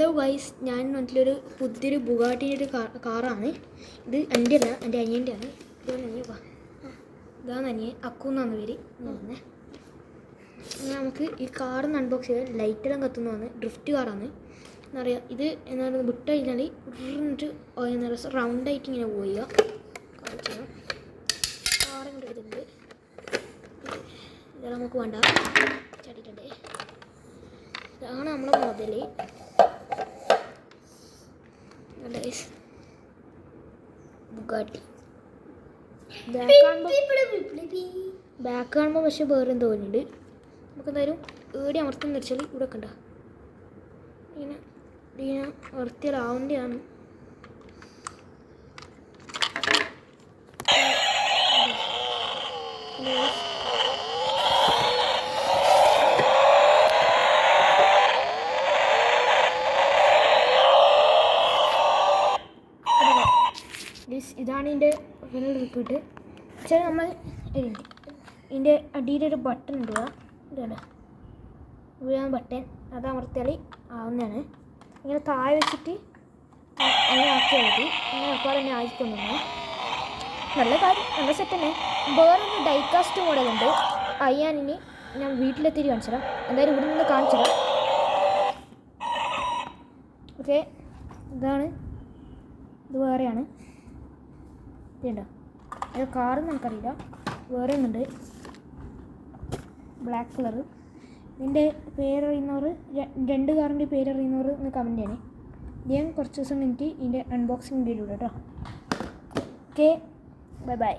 Hello guys, ഞാൻ വന്നിട്ടുള്ളൊരു പുതിയൊരു ബുഗാട്ടിൻ്റെ ഒരു കാറാണ്. ഇത് എൻ്റെ അല്ല, എൻ്റെ അനിയൻ്റെ ആണ്. ഇതാണ് അനിയൻ, അക്കു എന്നാണ് പേര്. നമുക്ക് ഈ കാറിന്ന് അൺബോക്സ് ചെയ്താൽ ലൈറ്റെല്ലാം കത്തുന്നതാണ്. ഡ്രിഫ്റ്റ് കാറാണ് എന്നറിയാം. ഇത് എന്താ പറയുക, വിട്ട് കഴിഞ്ഞാൽ എന്താ പറയുക, റൗണ്ടായിട്ട് ഇങ്ങനെ പോവുക. കാറും കൊണ്ട് എടുത്തിട്ടുണ്ട്. ഇതെല്ലാം നമുക്ക് വേണ്ട ചടിയിട്ടുണ്ട്. ഇതാണ് നമ്മളെ മുതൽ. ബുഗാട്ടി ബാക്ക് കാണുമ്പോൾ പക്ഷെ വേറെ തോന്നുന്നുണ്ട്. നമുക്ക് എന്തായാലും ഏടി അമർത്തുന്ന വെച്ചാൽ ഇവിടെ കണ്ട ഇങ്ങനെ ഇങ്ങനെ വൃത്തിയിലാവേണ്ടതാണ്. ഇതാണ് ഇതിൻ്റെ ഫിനൽ റിപ്പീറ്റ്. പക്ഷേ നമ്മൾ ഇതിൻ്റെ അടിയിലൊരു ബട്ടൺ ഉണ്ട്. ഇതാണ് ഇവിടെയാണ് ബട്ടൺ. അത് അമർത്തിയാൽ ആവുന്നതാണ്. ഇങ്ങനെ താഴെ വെച്ചിട്ട് അങ്ങനെ ആക്കിയാൽ മതി. ഇങ്ങനെ അപ്പോൾ തന്നെ ആയിക്കൊണ്ടിരുന്നു. നല്ല കാര്യം, നല്ല സെറ്റ് തന്നെ. വേറൊരു ഡൈകാസ്റ്റ് മോഡലുണ്ട്. അയ്യാനിന് ഞാൻ വീട്ടിലെത്തിരി കാണിച്ചു തരാം. എന്തായാലും ഇവിടെ നിന്ന് കാണിച്ചു തരാം. ഓക്കെ, ഇതാണ്. ഇത് വേറെയാണ്. ഇതുണ്ടോ, ഇത് കാറെന്ന് നമുക്കറിയില്ല, വേറെ ഒന്നുണ്ട് ബ്ലാക്ക് കളർ. ഇതിൻ്റെ പേരറിയുന്നവർ, രണ്ട് കാറിൻ്റെ പേരറിയുന്നവർ ഒന്ന് കമൻറ്റ് ചെയ്യണേ. ഞാൻ കുറച്ച് ദിവസം കഴിഞ്ഞിട്ട് ഇതിൻ്റെ അൺബോക്സിങ് വീഡിയോ ഇടാം കേട്ടോ. Okay, bye bye.